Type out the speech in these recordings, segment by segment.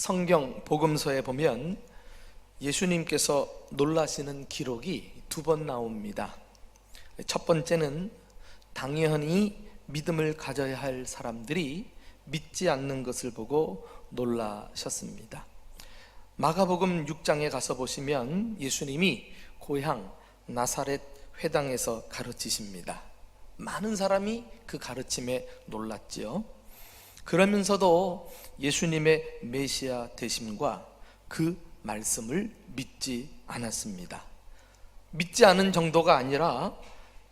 성경 복음서에 보면 예수님께서 놀라시는 기록이 두 번 나옵니다. 첫 번째는 당연히 믿음을 가져야 할 사람들이 믿지 않는 것을 보고 놀라셨습니다. 마가복음 6장에 가서 보시면 예수님이 고향 나사렛 회당에서 가르치십니다. 많은 사람이 그 가르침에 놀랐지요. 그러면서도 예수님의 메시아 되심과 그 말씀을 믿지 않았습니다. 믿지 않은 정도가 아니라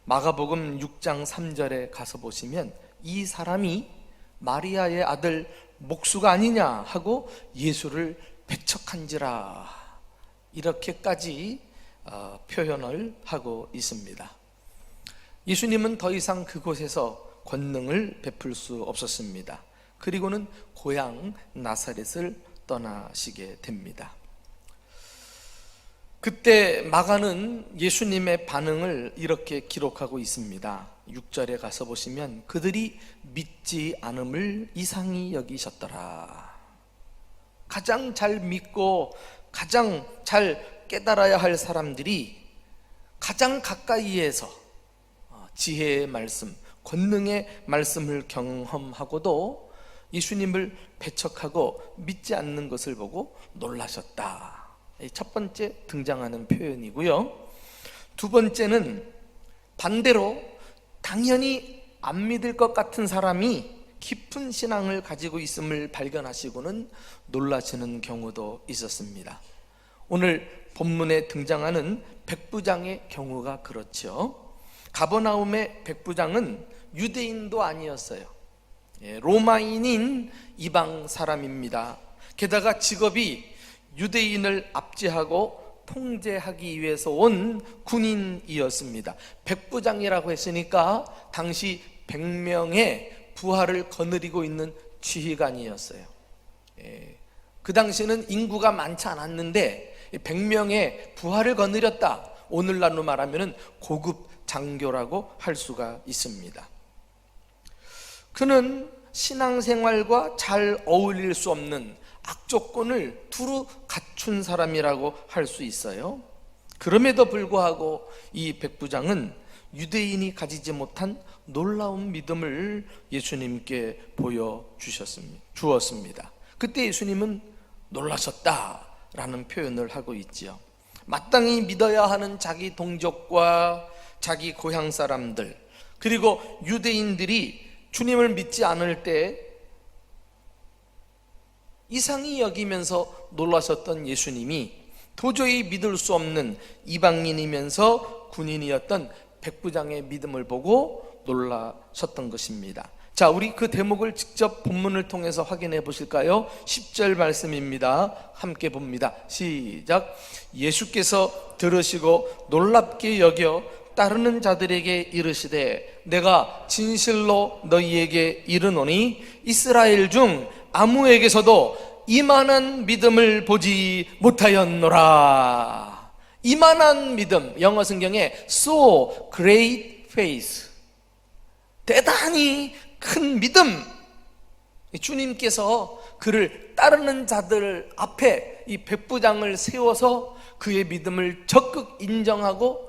마가복음 6장 3절에 가서 보시면 이 사람이 마리아의 아들 목수가 아니냐 하고 예수를 배척한지라, 이렇게까지 표현을 하고 있습니다. 예수님은 더 이상 그곳에서 권능을 베풀 수 없었습니다. 그리고는 고향 나사렛을 떠나시게 됩니다. 그때 마가는 예수님의 반응을 이렇게 기록하고 있습니다. 6절에 가서 보시면 그들이 믿지 않음을 이상히 여기셨더라. 가장 잘 믿고 가장 잘 깨달아야 할 사람들이 가장 가까이에서 지혜의 말씀, 권능의 말씀을 경험하고도 예수님을 배척하고 믿지 않는 것을 보고 놀라셨다. 첫 번째 등장하는 표현이고요. 두 번째는 반대로 당연히 안 믿을 것 같은 사람이 깊은 신앙을 가지고 있음을 발견하시고는 놀라시는 경우도 있었습니다. 오늘 본문에 등장하는 백부장의 경우가 그렇죠. 가버나움의 백부장은 유대인도 아니었어요. 로마인인 이방 사람입니다. 게다가 직업이 유대인을 압제하고 통제하기 위해서 온 군인이었습니다. 백부장이라고 했으니까 당시 100명의 부하를 거느리고 있는 지휘관이었어요. 그 당시에는 인구가 많지 않았는데 100명의 부하를 거느렸다. 오늘날로 말하면 고급 장교라고 할 수가 있습니다. 그는 신앙생활과 잘 어울릴 수 없는 악조건을 두루 갖춘 사람이라고 할 수 있어요. 그럼에도 불구하고 이 백부장은 유대인이 가지지 못한 놀라운 믿음을 예수님께 보여주었습니다. 그때 예수님은 놀라셨다라는 표현을 하고 있지요. 마땅히 믿어야 하는 자기 동족과 자기 고향 사람들, 그리고 유대인들이 주님을 믿지 않을 때 이상히 여기면서 놀라셨던 예수님이 도저히 믿을 수 없는 이방인이면서 군인이었던 백부장의 믿음을 보고 놀라셨던 것입니다. 자, 우리 그 대목을 직접 본문을 통해서 확인해 보실까요? 10절 말씀입니다. 함께 봅니다. 시작. 예수께서 들으시고 놀랍게 여겨 따르는 자들에게 이르시되 내가 진실로 너희에게 이르노니 이스라엘 중 아무에게서도 이만한 믿음을 보지 못하였노라. 이만한 믿음, 영어 성경에 so great faith, 대단히 큰 믿음. 주님께서 그를 따르는 자들 앞에 이 백부장을 세워서 그의 믿음을 적극 인정하고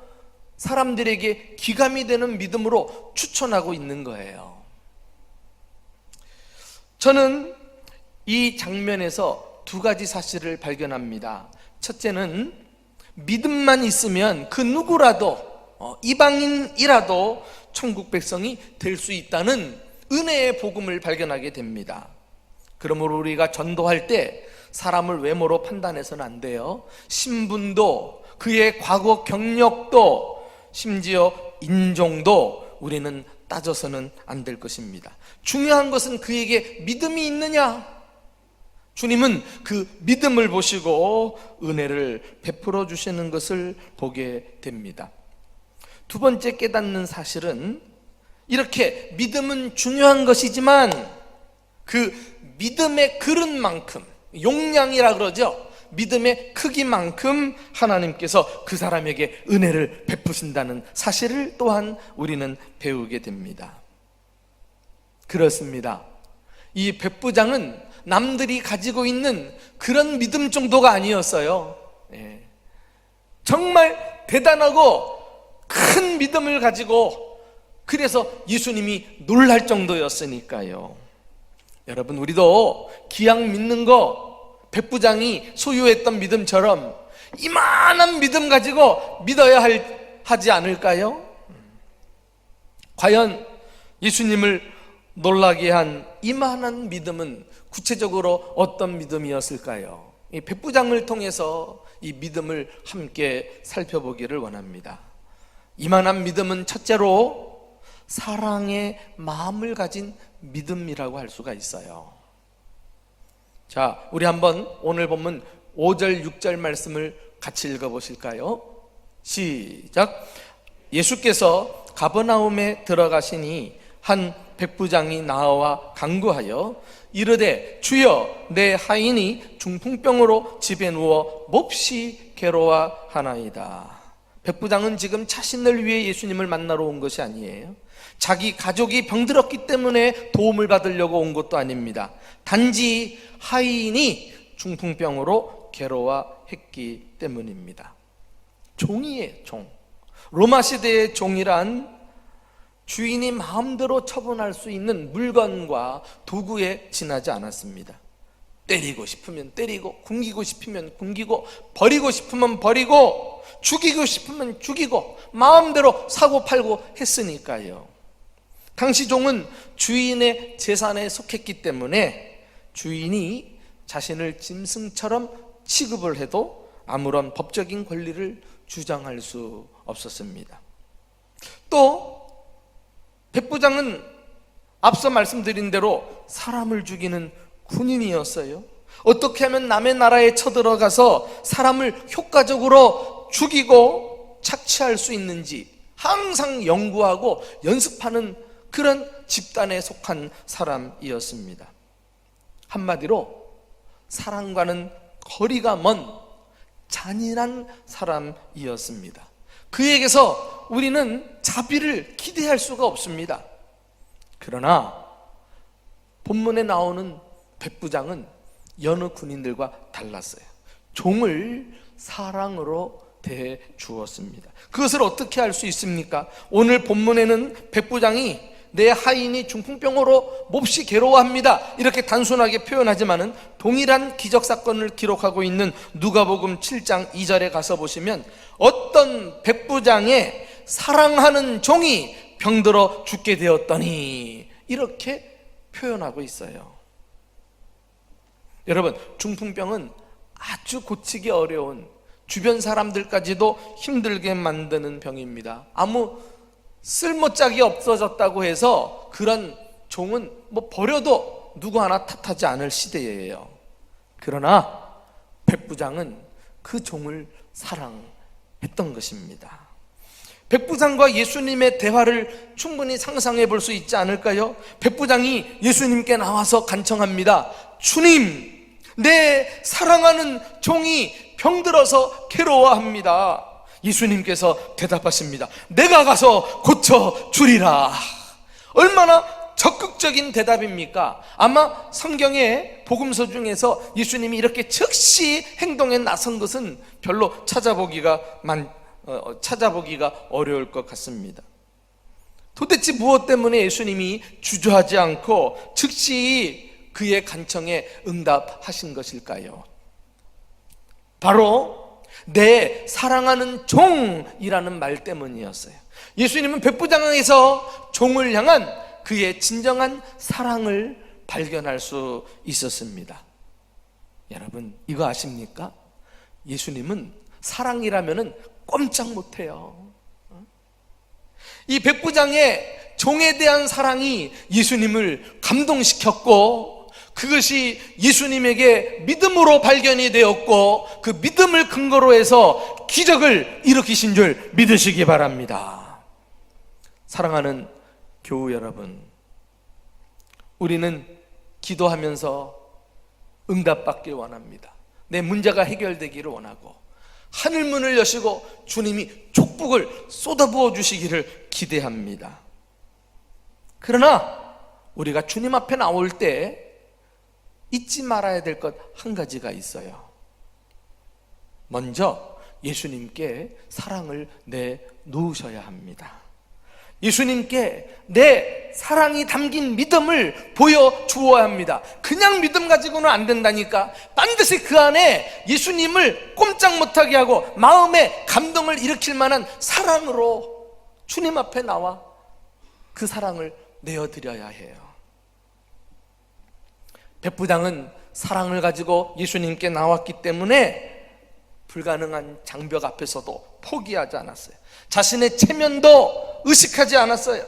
사람들에게 기감이 되는 믿음으로 추천하고 있는 거예요. 저는 이 장면에서 두 가지 사실을 발견합니다. 첫째는 믿음만 있으면 그 누구라도, 이방인이라도 천국 백성이 될 수 있다는 은혜의 복음을 발견하게 됩니다. 그러므로 우리가 전도할 때 사람을 외모로 판단해서는 안 돼요. 신분도, 그의 과거 경력도, 심지어 인종도 우리는 따져서는 안 될 것입니다. 중요한 것은 그에게 믿음이 있느냐. 주님은 그 믿음을 보시고 은혜를 베풀어 주시는 것을 보게 됩니다. 두 번째 깨닫는 사실은 이렇게 믿음은 중요한 것이지만 그 믿음의 그릇만큼, 용량이라 그러죠. 믿음의 크기만큼 하나님께서 그 사람에게 은혜를 베푸신다는 사실을 또한 우리는 배우게 됩니다. 그렇습니다. 이 백부장은 남들이 가지고 있는 그런 믿음 정도가 아니었어요. 정말 대단하고 큰 믿음을 가지고, 그래서 예수님이 놀랄 정도였으니까요. 여러분, 우리도 기왕 믿는 거 백부장이 소유했던 믿음처럼 이만한 믿음 가지고 믿어야 하지 않을까요? 과연 예수님을 놀라게 한 이만한 믿음은 구체적으로 어떤 믿음이었을까요? 이 백부장을 통해서 이 믿음을 함께 살펴보기를 원합니다. 이만한 믿음은 첫째로 사랑의 마음을 가진 믿음이라고 할 수가 있어요. 자, 우리 한번 오늘 본문 5절 6절 말씀을 같이 읽어보실까요? 시작. 예수께서 가버나움에 들어가시니 한 백부장이 나와 간구하여 이르되 주여, 내 하인이 중풍병으로 집에 누워 몹시 괴로워하나이다. 백부장은 지금 자신을 위해 예수님을 만나러 온 것이 아니에요. 자기 가족이 병들었기 때문에 도움을 받으려고 온 것도 아닙니다. 단지 하인이 중풍병으로 괴로워했기 때문입니다. 종이에요, 종. 로마 시대의 종이란 주인이 마음대로 처분할 수 있는 물건과 도구에 지나지 않았습니다. 때리고 싶으면 때리고, 굶기고 싶으면 굶기고, 버리고 싶으면 버리고, 죽이고 싶으면 죽이고, 마음대로 사고 팔고 했으니까요. 당시 종은 주인의 재산에 속했기 때문에 주인이 자신을 짐승처럼 취급을 해도 아무런 법적인 권리를 주장할 수 없었습니다. 또 백부장은 앞서 말씀드린 대로 사람을 죽이는 군인이었어요. 어떻게 하면 남의 나라에 쳐들어가서 사람을 효과적으로 죽이고 착취할 수 있는지 항상 연구하고 연습하는 그런 집단에 속한 사람이었습니다. 한마디로 사랑과는 거리가 먼 잔인한 사람이었습니다. 그에게서 우리는 자비를 기대할 수가 없습니다. 그러나 본문에 나오는 백부장은 여느 군인들과 달랐어요. 종을 사랑으로 대해 주었습니다. 그것을 어떻게 알 수 있습니까? 오늘 본문에는 백부장이 내 하인이 중풍병으로 몹시 괴로워합니다, 이렇게 단순하게 표현하지만은 동일한 기적사건을 기록하고 있는 누가복음 7장 2절에 가서 보시면 어떤 백부장의 사랑하는 종이 병들어 죽게 되었더니 이렇게 표현하고 있어요. 여러분, 중풍병은 아주 고치기 어려운, 주변 사람들까지도 힘들게 만드는 병입니다. 아무 쓸모짝이 없어졌다고 해서 그런 종은 버려도 누구 하나 탓하지 않을 시대예요. 그러나 백부장은 그 종을 사랑했던 것입니다. 백부장과 예수님의 대화를 충분히 상상해 볼 수 있지 않을까요? 백부장이 예수님께 나와서 간청합니다. 주님, 내 사랑하는 종이 병들어서 괴로워합니다. 예수님께서 대답하십니다. 내가 가서 고쳐주리라. 얼마나 적극적인 대답입니까? 아마 성경의 복음서 중에서 예수님이 이렇게 즉시 행동에 나선 것은 별로 찾아보기가 어려울 것 같습니다. 도대체 무엇 때문에 예수님이 주저하지 않고 즉시 그의 간청에 응답하신 것일까요? 바로 내 사랑하는 종이라는 말 때문이었어요. 예수님은 백부장에서 종을 향한 그의 진정한 사랑을 발견할 수 있었습니다. 여러분, 이거 아십니까? 예수님은 사랑이라면 꼼짝 못해요. 이 백부장의 종에 대한 사랑이 예수님을 감동시켰고, 그것이 예수님에게 믿음으로 발견이 되었고, 그 믿음을 근거로 해서 기적을 일으키신 줄 믿으시기 바랍니다. 사랑하는 교우 여러분, 우리는 기도하면서 응답받길 원합니다. 내 문제가 해결되기를 원하고, 하늘문을 여시고 주님이 축복을 쏟아부어 주시기를 기대합니다. 그러나 우리가 주님 앞에 나올 때 잊지 말아야 될 것 한 가지가 있어요. 먼저 예수님께 사랑을 내놓으셔야 합니다. 예수님께 내 사랑이 담긴 믿음을 보여주어야 합니다. 그냥 믿음 가지고는 안 된다니까. 반드시 그 안에 예수님을 꼼짝 못하게 하고 마음에 감동을 일으킬 만한 사랑으로 주님 앞에 나와 그 사랑을 내어드려야 해요. 백부장은 사랑을 가지고 예수님께 나왔기 때문에 불가능한 장벽 앞에서도 포기하지 않았어요. 자신의 체면도 의식하지 않았어요.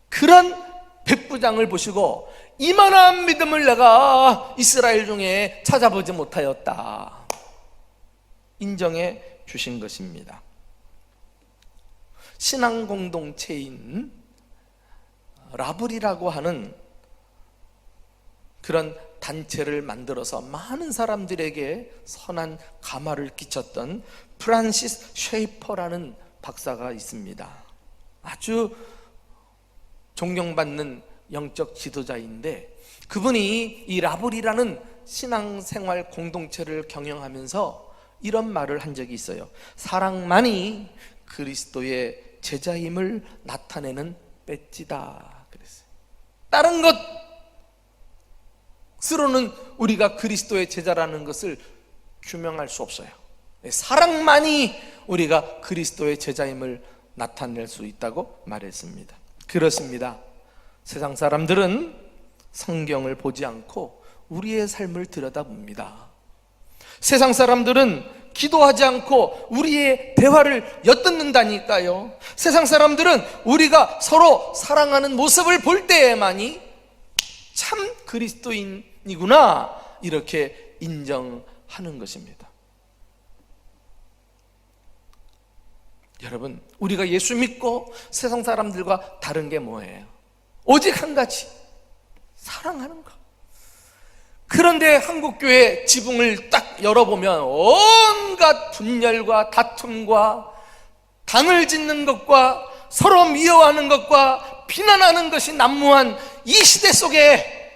그런 백부장을 보시고 이만한 믿음을 내가 이스라엘 중에 찾아보지 못하였다, 인정해 주신 것입니다. 신앙 공동체인 라블이라고 하는 그런 단체를 만들어서 많은 사람들에게 선한 감화를 끼쳤던 프란시스 쉐이퍼라는 박사가 있습니다. 아주 존경받는 영적 지도자인데, 그분이 이 라블이라는 신앙생활 공동체를 경영하면서 이런 말을 한 적이 있어요. 사랑만이 그리스도의 제자임을 나타내는 배지다 그랬어요. 다른 것으로는 우리가 그리스도의 제자라는 것을 규명할 수 없어요. 사랑만이 우리가 그리스도의 제자임을 나타낼 수 있다고 말했습니다. 그렇습니다. 세상 사람들은 성경을 보지 않고 우리의 삶을 들여다봅니다. 세상 사람들은 기도하지 않고 우리의 대화를 엿듣는다니까요. 세상 사람들은 우리가 서로 사랑하는 모습을 볼 때에만이 참 그리스도인이구나 이렇게 인정하는 것입니다. 여러분, 우리가 예수 믿고 세상 사람들과 다른 게 뭐예요? 오직 한 가지, 사랑하는 것. 그런데 한국교회 지붕을 딱 열어보면 온갖 분열과 다툼과 당을 짓는 것과 서로 미워하는 것과 비난하는 것이 난무한 이 시대 속에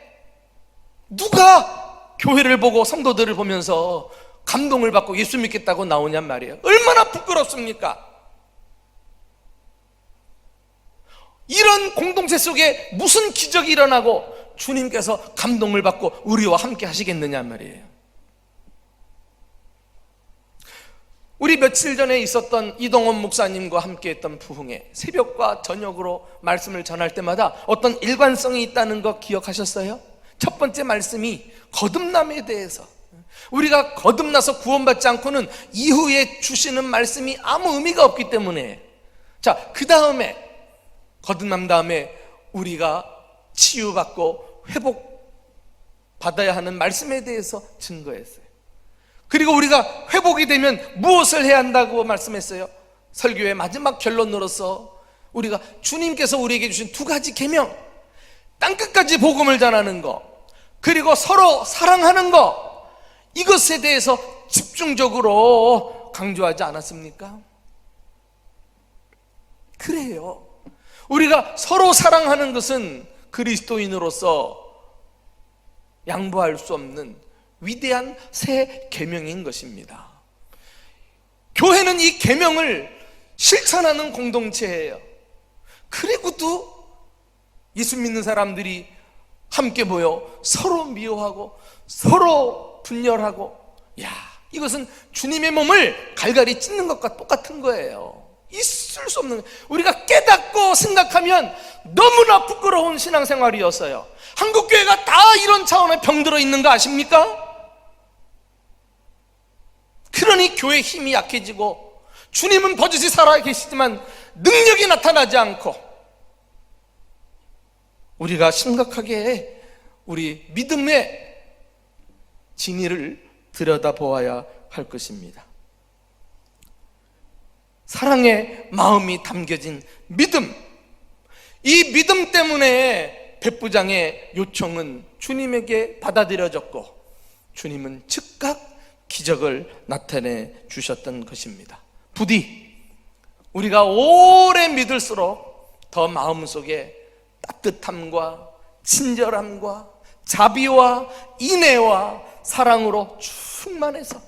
누가 교회를 보고 성도들을 보면서 감동을 받고 예수 믿겠다고 나오냔 말이에요. 얼마나 부끄럽습니까? 이런 공동체 속에 무슨 기적이 일어나고 주님께서 감동을 받고 우리와 함께 하시겠느냐 말이에요. 우리 며칠 전에 있었던 이동원 목사님과 함께 했던 부흥회, 새벽과 저녁으로 말씀을 전할 때마다 어떤 일관성이 있다는 거 기억하셨어요? 첫 번째 말씀이 거듭남에 대해서, 우리가 거듭나서 구원받지 않고는 이후에 주시는 말씀이 아무 의미가 없기 때문에, 자, 그 다음에 거듭남 다음에 우리가 치유받고 회복받아야 하는 말씀에 대해서 증거했어요. 그리고 우리가 회복이 되면 무엇을 해야 한다고 말씀했어요? 설교의 마지막 결론으로서 우리가 주님께서 우리에게 주신 두 가지 계명, 땅끝까지 복음을 전하는 것, 그리고 서로 사랑하는 것, 이것에 대해서 집중적으로 강조하지 않았습니까? 그래요. 우리가 서로 사랑하는 것은 그리스도인으로서 양보할 수 없는 위대한 새 계명인 것입니다. 교회는 이 계명을 실천하는 공동체예요. 그리고도 예수 믿는 사람들이 함께 모여 서로 미워하고 서로 분열하고, 야, 이것은 주님의 몸을 갈갈이 찢는 것과 똑같은 거예요. 있을 수 없는, 우리가 깨닫고 생각하면 너무나 부끄러운 신앙생활이었어요. 한국교회가 다 이런 차원에 병들어 있는 거 아십니까? 그러니 교회의 힘이 약해지고 주님은 버젓이 살아 계시지만 능력이 나타나지 않고, 우리가 심각하게 우리 믿음의 진위를 들여다보아야 할 것입니다. 사랑의 마음이 담겨진 믿음, 이 믿음 때문에 백부장의 요청은 주님에게 받아들여졌고 주님은 즉각 기적을 나타내 주셨던 것입니다. 부디 우리가 오래 믿을수록 더 마음속에 따뜻함과 친절함과 자비와 인애와 사랑으로 충만해서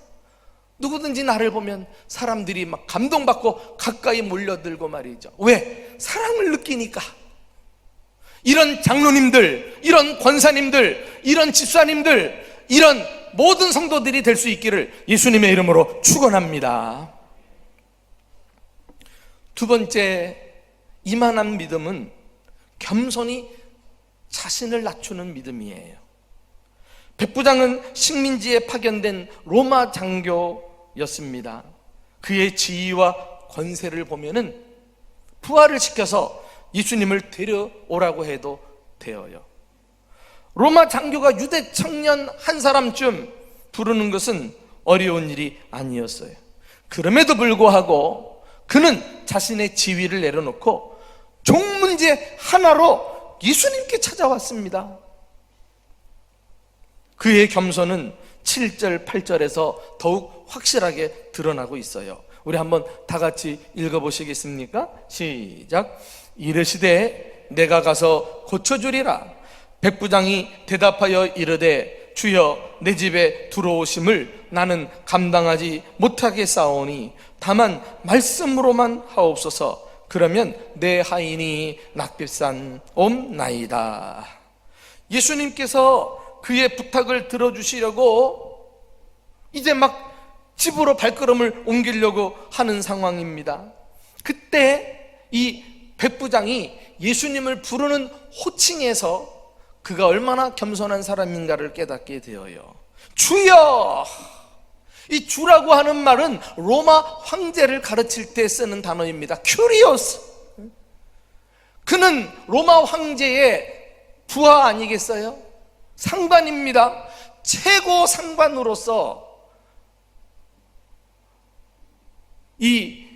누구든지 나를 보면 사람들이 막 감동받고 가까이 몰려들고 말이죠. 왜? 사랑을 느끼니까. 이런 장로님들, 이런 권사님들, 이런 집사님들, 이런 모든 성도들이 될 수 있기를 예수님의 이름으로 축원합니다. 두 번째, 이만한 믿음은 겸손히 자신을 낮추는 믿음이에요. 백부장은 식민지에 파견된 로마 장교였습니다. 그의 지위와 권세를 보면은 부하를 시켜서 예수님을 데려오라고 해도 되어요. 로마 장교가 유대 청년 한 사람쯤 부르는 것은 어려운 일이 아니었어요. 그럼에도 불구하고 그는 자신의 지위를 내려놓고 종 문제 하나로 예수님께 찾아왔습니다. 그의 겸손은 7절, 8절에서 더욱 확실하게 드러나고 있어요. 우리 한번 다 같이 읽어보시겠습니까? 시작. 이르시되 내가 가서 고쳐주리라. 백부장이 대답하여 이르되 주여 내 집에 들어오심을 나는 감당하지 못하겠사오니 다만 말씀으로만 하옵소서. 그러면 내 하인이 낫겠산 옴나이다. 예수님께서 그의 부탁을 들어주시려고 이제 막 집으로 발걸음을 옮기려고 하는 상황입니다. 그때 이 백부장이 예수님을 부르는 호칭에서 그가 얼마나 겸손한 사람인가를 깨닫게 되어요. 주여! 이 주라고 하는 말은 로마 황제를 가르칠 때 쓰는 단어입니다. 큐리오스. 그는 로마 황제의 부하 아니겠어요? 상관입니다. 최고 상관으로서 이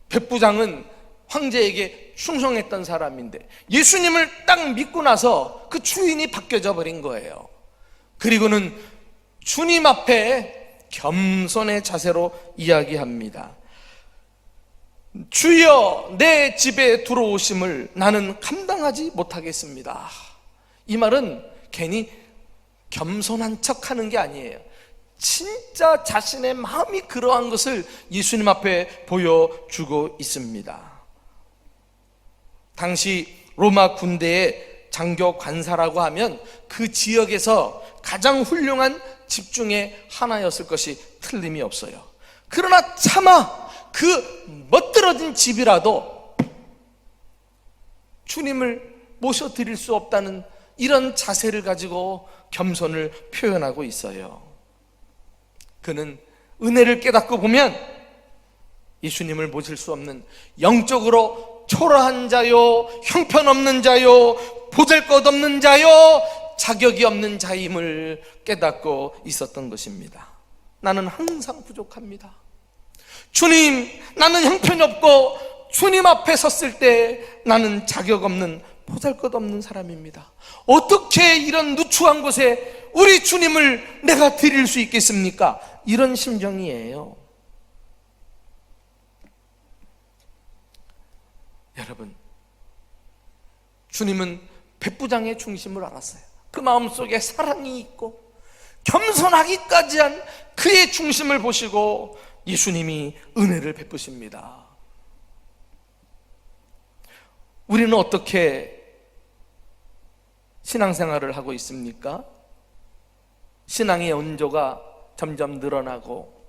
백부장은 황제에게 충성했던 사람인데 예수님을 딱 믿고 나서 그 주인이 바뀌어져 버린 거예요. 그리고는 주님 앞에 겸손의 자세로 이야기합니다. 주여 내 집에 들어오심을 나는 감당하지 못하겠습니다. 이 말은 괜히 겸손한 척하는 게 아니에요. 진짜 자신의 마음이 그러한 것을 예수님 앞에 보여주고 있습니다. 당시 로마 군대의 장교 관사라고 하면 그 지역에서 가장 훌륭한 집 중에 하나였을 것이 틀림이 없어요. 그러나 차마 그 멋들어진 집이라도 주님을 모셔드릴 수 없다는 이런 자세를 가지고 겸손을 표현하고 있어요. 그는 은혜를 깨닫고 보면 예수님을 모실 수 없는 영적으로 초라한 자요, 형편없는 자요, 보잘것없는 자요, 자격이 없는 자임을 깨닫고 있었던 것입니다. 나는 항상 부족합니다. 주님, 나는 형편이 없고 주님 앞에 섰을 때 나는 자격 없는 보잘것없는 사람입니다. 어떻게 이런 누추한 곳에 우리 주님을 내가 드릴 수 있겠습니까? 이런 심정이에요. 여러분, 주님은 백부장의 중심을 알았어요. 그 마음속에 사랑이 있고 겸손하기까지 한 그의 중심을 보시고 예수님이 은혜를 베푸십니다. 우리는 어떻게 신앙생활을 하고 있습니까? 신앙의 온도가 점점 늘어나고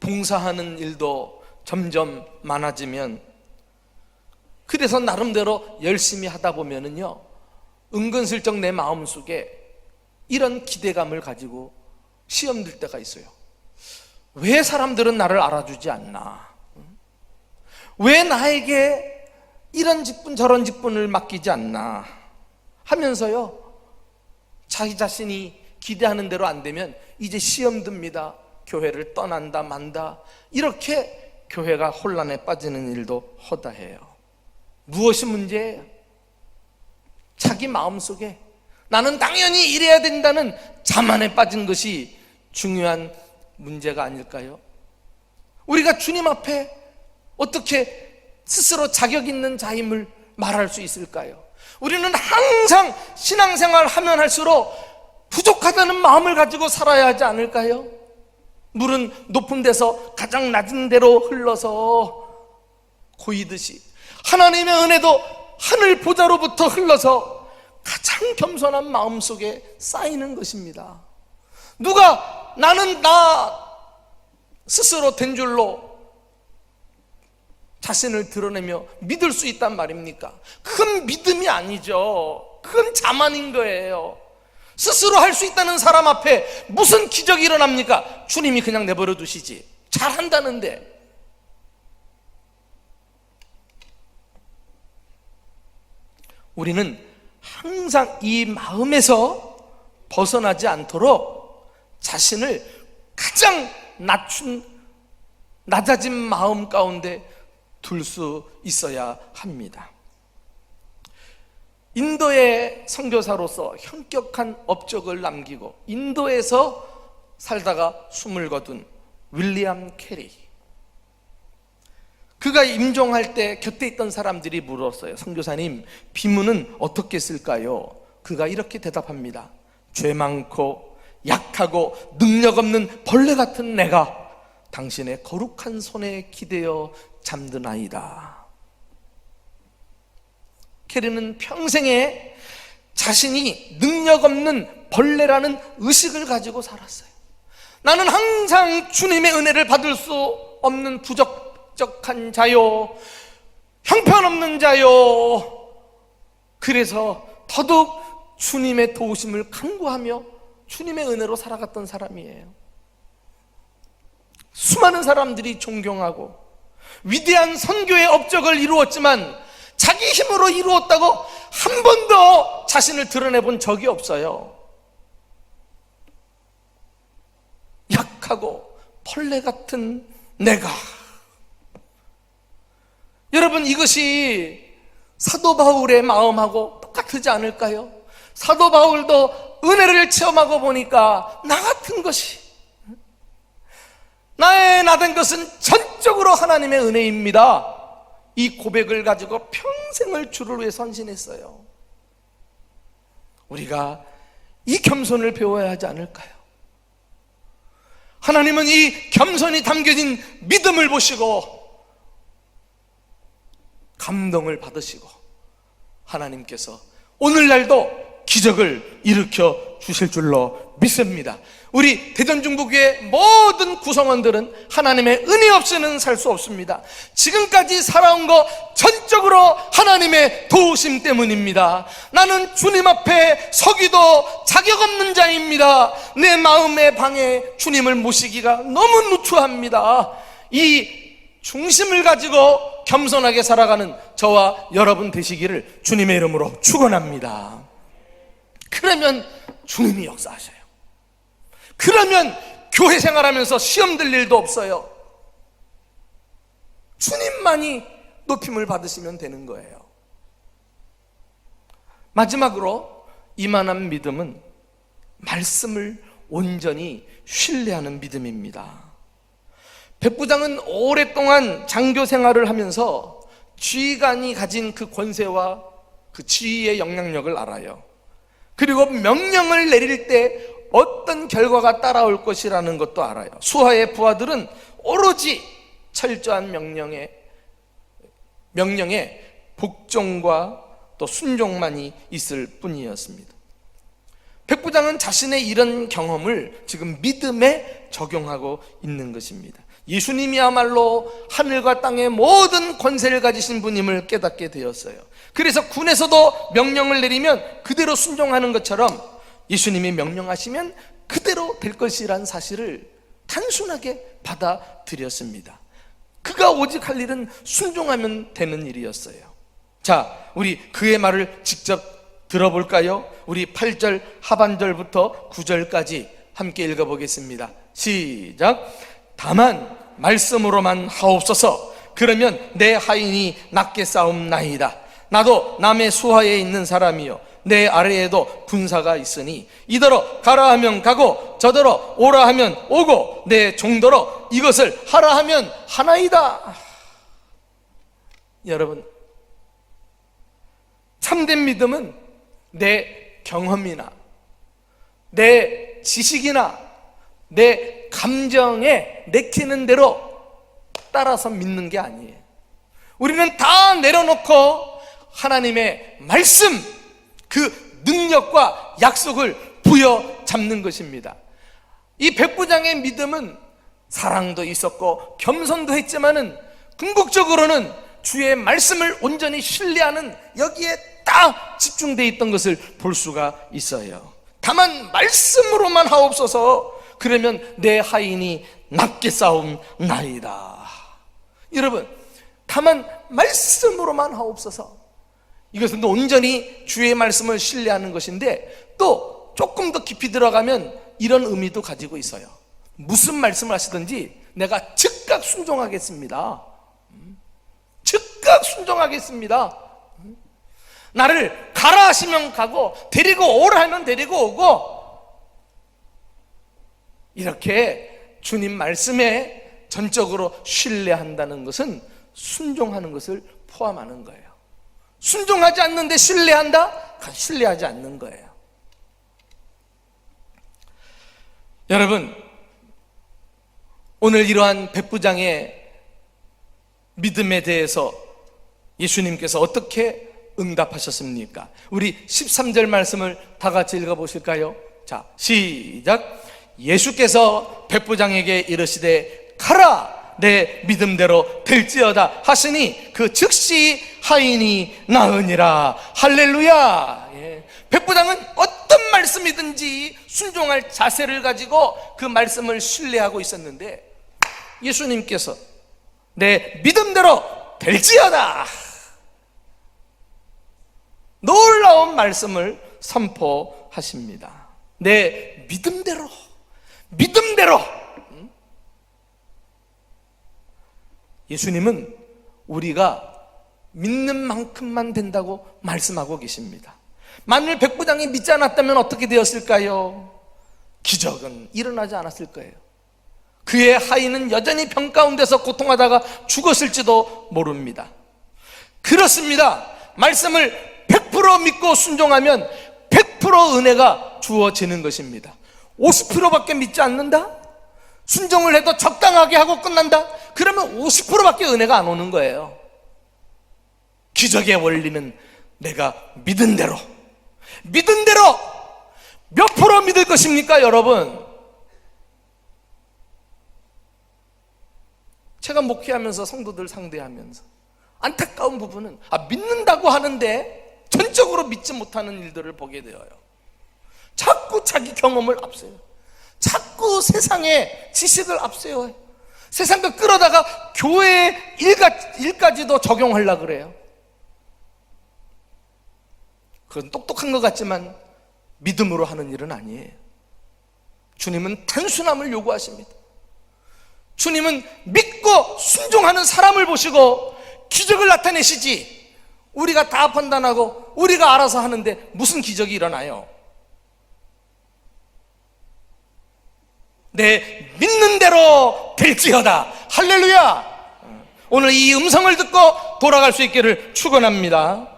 봉사하는 일도 점점 많아지면, 그래서 나름대로 열심히 하다 보면은요, 은근슬쩍 내 마음속에 이런 기대감을 가지고 시험 들 때가 있어요. 왜 사람들은 나를 알아주지 않나? 왜 나에게 이런 직분 저런 직분을 맡기지 않나? 하면서요, 자기 자신이 기대하는 대로 안 되면 이제 시험 듭니다. 교회를 떠난다 만다, 이렇게 교회가 혼란에 빠지는 일도 허다해요. 무엇이 문제예요? 자기 마음속에 나는 당연히 이래야 된다는 자만에 빠진 것이 중요한 문제가 아닐까요? 우리가 주님 앞에 어떻게 스스로 자격 있는 자임을 말할 수 있을까요? 우리는 항상 신앙생활 하면 할수록 부족하다는 마음을 가지고 살아야 하지 않을까요? 물은 높은 데서 가장 낮은 데로 흘러서 고이듯이 하나님의 은혜도 하늘 보좌로부터 흘러서 가장 겸손한 마음 속에 쌓이는 것입니다. 누가 나는 나 스스로 된 줄로 자신을 드러내며 믿을 수 있단 말입니까? 그건 믿음이 아니죠. 그건 자만인 거예요. 스스로 할 수 있다는 사람 앞에 무슨 기적이 일어납니까? 주님이 그냥 내버려 두시지. 잘한다는데. 우리는 항상 이 마음에서 벗어나지 않도록 자신을 가장 낮아진 마음 가운데 둘 수 있어야 합니다. 인도의 선교사로서 현격한 업적을 남기고 인도에서 살다가 숨을 거둔 윌리엄 캐리, 그가 임종할 때 곁에 있던 사람들이 물었어요. 선교사님, 비문은 어떻게 쓸까요? 그가 이렇게 대답합니다. 죄 많고 약하고 능력 없는 벌레 같은 내가 당신의 거룩한 손에 기대어 잠드나이다. 캐리는 평생에 자신이 능력 없는 벌레라는 의식을 가지고 살았어요. 나는 항상 주님의 은혜를 받을 수 없는 부적한 자요, 형편없는 자요. 그래서 더더욱 주님의 도우심을 간구하며 주님의 은혜로 살아갔던 사람이에요. 수많은 사람들이 존경하고 위대한 선교의 업적을 이루었지만 자기 힘으로 이루었다고 한 번도 자신을 드러내본 적이 없어요. 약하고 벌레 같은 내가. 여러분, 이것이 사도 바울의 마음하고 똑같지 않을까요? 사도 바울도 은혜를 체험하고 보니까 나 같은 것이, 나의 나된 것은 전적으로 하나님의 은혜입니다. 이 고백을 가지고 평생을 주를 위해 헌신했어요. 우리가 이 겸손을 배워야 하지 않을까요? 하나님은 이 겸손이 담겨진 믿음을 보시고 감동을 받으시고 하나님께서 오늘날도 기적을 일으켜 주실 줄로 믿습니다. 우리 대전중부교회 모든 구성원들은 하나님의 은혜 없이는 살 수 없습니다. 지금까지 살아온 거 전적으로 하나님의 도우심 때문입니다. 나는 주님 앞에 서기도 자격 없는 자입니다. 내 마음의 방에 주님을 모시기가 너무 누추합니다. 이 중심을 가지고 겸손하게 살아가는 저와 여러분 되시기를 주님의 이름으로 축원합니다. 그러면 주님이 역사하셔요. 그러면 교회 생활하면서 시험 들 일도 없어요. 주님만이 높임을 받으시면 되는 거예요. 마지막으로 이만한 믿음은 말씀을 온전히 신뢰하는 믿음입니다. 백부장은 오랫동안 장교 생활을 하면서 지휘관이 가진 그 권세와 그 지휘의 영향력을 알아요. 그리고 명령을 내릴 때 어떤 결과가 따라올 것이라는 것도 알아요. 수하의 부하들은 오로지 철저한 명령에 복종과 또 순종만이 있을 뿐이었습니다. 백부장은 자신의 이런 경험을 지금 믿음에 적용하고 있는 것입니다. 예수님이야말로 하늘과 땅의 모든 권세를 가지신 분임을 깨닫게 되었어요. 그래서 군에서도 명령을 내리면 그대로 순종하는 것처럼 예수님이 명령하시면 그대로 될 것이란 사실을 단순하게 받아들였습니다. 그가 오직 할 일은 순종하면 되는 일이었어요. 자, 우리 그의 말을 직접 들어볼까요? 우리 8절 하반절부터 9절까지 함께 읽어보겠습니다. 시작. 다만 말씀으로만 하옵소서. 그러면 내 하인이 낮게 싸움나이다. 나도 남의 수하에 있는 사람이요 내 아래에도 군사가 있으니 이더러 가라 하면 가고 저더러 오라 하면 오고 내 종더러 이것을 하라 하면 하나이다. 여러분, 참된 믿음은 내 경험이나 내 지식이나 내 감정에 내키는 대로 따라서 믿는 게 아니에요. 우리는 다 내려놓고 하나님의 말씀, 그 능력과 약속을 부여잡는 것입니다. 이 백부장의 믿음은 사랑도 있었고 겸손도 했지만은 궁극적으로는 주의 말씀을 온전히 신뢰하는 여기에 딱 집중되어 있던 것을 볼 수가 있어요. 다만 말씀으로만 하옵소서, 그러면 내 하인이 낮게 싸움나이다. 여러분, 다만 말씀으로만 하옵소서, 이것은 온전히 주의 말씀을 신뢰하는 것인데, 또 조금 더 깊이 들어가면 이런 의미도 가지고 있어요. 무슨 말씀을 하시든지 내가 즉각 순종하겠습니다. 즉각 순종하겠습니다. 나를 가라 하시면 가고 데리고 오라 하면 데리고 오고, 이렇게 주님 말씀에 전적으로 신뢰한다는 것은 순종하는 것을 포함하는 거예요. 순종하지 않는데 신뢰한다? 그건 신뢰하지 않는 거예요. 여러분, 오늘 이러한 백부장의 믿음에 대해서 예수님께서 어떻게 응답하셨습니까? 우리 13절 말씀을 다 같이 읽어보실까요? 자, 시작. 예수께서 백부장에게 이르시되 가라, 내 믿음대로 될지어다 하시니 그 즉시 하인이 나으니라. 할렐루야. 백부장은 어떤 말씀이든지 순종할 자세를 가지고 그 말씀을 신뢰하고 있었는데, 예수님께서 내 믿음대로 될지어다, 놀라운 말씀을 선포하십니다. 내 믿음대로, 믿음대로. 예수님은 우리가 믿는 만큼만 된다고 말씀하고 계십니다. 만일 백부장이 믿지 않았다면 어떻게 되었을까요? 기적은 일어나지 않았을 거예요. 그의 하인은 여전히 병 가운데서 고통하다가 죽었을지도 모릅니다. 그렇습니다. 말씀을 100% 믿고 순종하면 100% 은혜가 주어지는 것입니다. 50%밖에 믿지 않는다? 순종을 해도 적당하게 하고 끝난다? 그러면 50%밖에 은혜가 안 오는 거예요. 기적의 원리는 내가 믿은 대로, 믿은 대로. 몇 프로 믿을 것입니까, 여러분? 제가 목회하면서 성도들 상대하면서 안타까운 부분은 믿는다고 하는데 전적으로 믿지 못하는 일들을 보게 되어요. 자꾸 자기 경험을 앞세워요. 자꾸 세상의 지식을 앞세워요. 세상 거 끌어다가 교회의 일까지도 적용하려고 그래요. 그건 똑똑한 것 같지만 믿음으로 하는 일은 아니에요. 주님은 단순함을 요구하십니다. 주님은 믿고 순종하는 사람을 보시고 기적을 나타내시지, 우리가 다 판단하고 우리가 알아서 하는데 무슨 기적이 일어나요? 내 믿는 대로 될지어다. 할렐루야. 오늘 이 음성을 듣고 돌아갈 수 있기를 축원합니다.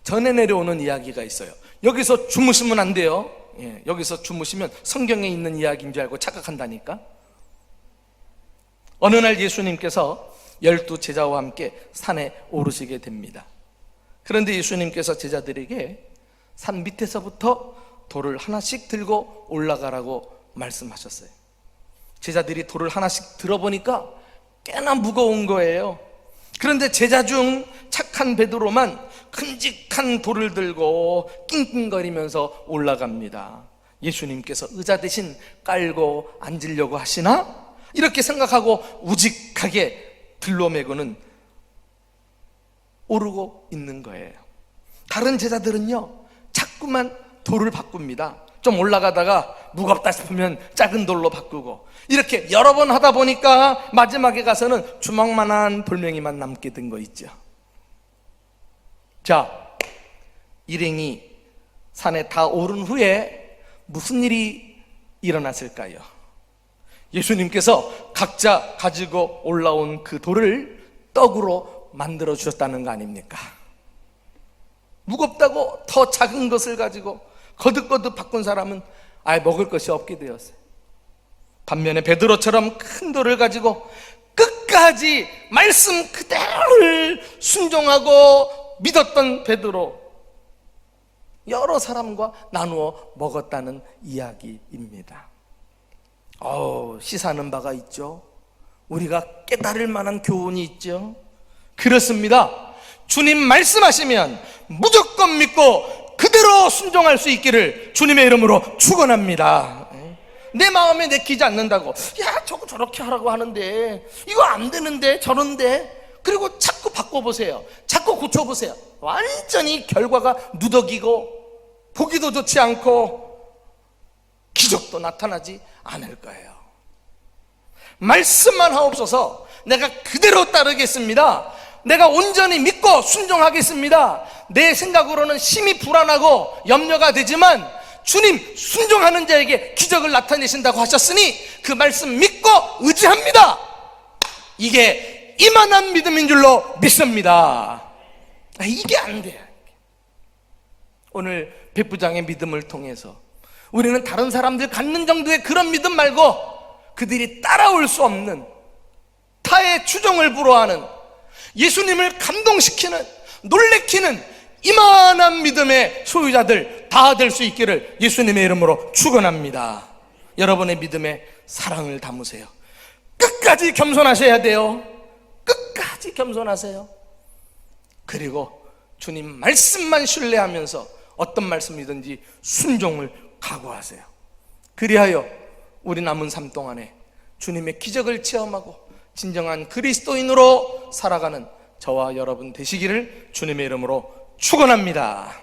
전에 내려오는 이야기가 있어요. 여기서 주무시면 안 돼요. 여기서 주무시면 성경에 있는 이야기인 줄 알고 착각한다니까. 어느 날 예수님께서 12 제자와 함께 산에 오르시게 됩니다. 그런데 예수님께서 제자들에게 산 밑에서부터 돌을 하나씩 들고 올라가라고 말씀하셨어요. 제자들이 돌을 하나씩 들어보니까 꽤나 무거운 거예요. 그런데 제자 중 착한 베드로만 큼직한 돌을 들고 낑낑거리면서 올라갑니다. 예수님께서 의자 대신 깔고 앉으려고 하시나? 이렇게 생각하고 우직하게 들러매고는 오르고 있는 거예요. 다른 제자들은요, 자꾸만 돌을 바꿉니다. 좀 올라가다가 무겁다 싶으면 작은 돌로 바꾸고, 이렇게 여러 번 하다 보니까 마지막에 가서는 주먹만한 돌멩이만 남게 된 거 있죠. 자, 일행이 산에 다 오른 후에 무슨 일이 일어났을까요? 예수님께서 각자 가지고 올라온 그 돌을 떡으로 만들어 주셨다는 거 아닙니까? 무겁다고 더 작은 것을 가지고 거듭거듭 바꾼 사람은 아예 먹을 것이 없게 되었어요. 반면에 베드로처럼 큰 돌을 가지고 끝까지 말씀 그대로를 순종하고 믿었던 베드로, 여러 사람과 나누어 먹었다는 이야기입니다. 시사하는 바가 있죠. 우리가 깨달을 만한 교훈이 있죠. 그렇습니다. 주님 말씀하시면 무조건 믿고 그대로 순종할 수 있기를 주님의 이름으로 축원합니다. 내 마음에 내키지 않는다고, 야 저거 저렇게 하라고 하는데 이거 안 되는데 저런데, 그리고 자꾸 바꿔보세요. 자꾸 고쳐보세요. 완전히 결과가 누더기고 보기도 좋지 않고 기적도 나타나지 않을 거예요. 말씀만 하옵소서. 내가 그대로 따르겠습니다. 내가 온전히 믿고 순종하겠습니다. 내 생각으로는 심히 불안하고 염려가 되지만 주님 순종하는 자에게 기적을 나타내신다고 하셨으니 그 말씀 믿고 의지합니다. 이게 이만한 믿음인 줄로 믿습니다. 이게 안 돼요. 오늘 백부장의 믿음을 통해서 우리는 다른 사람들 갖는 정도의 그런 믿음 말고 그들이 따라올 수 없는, 타의 추종을 불허하는, 예수님을 감동시키는, 놀래키는 이만한 믿음의 소유자들 다 될 수 있기를 예수님의 이름으로 축원합니다. 여러분의 믿음에 사랑을 담으세요. 끝까지 겸손하셔야 돼요. 끝까지 겸손하세요. 그리고 주님 말씀만 신뢰하면서 어떤 말씀이든지 순종을 각오하세요. 그리하여 우리 남은 삶 동안에 주님의 기적을 체험하고 진정한 그리스도인으로 살아가는 저와 여러분 되시기를 주님의 이름으로 축원합니다.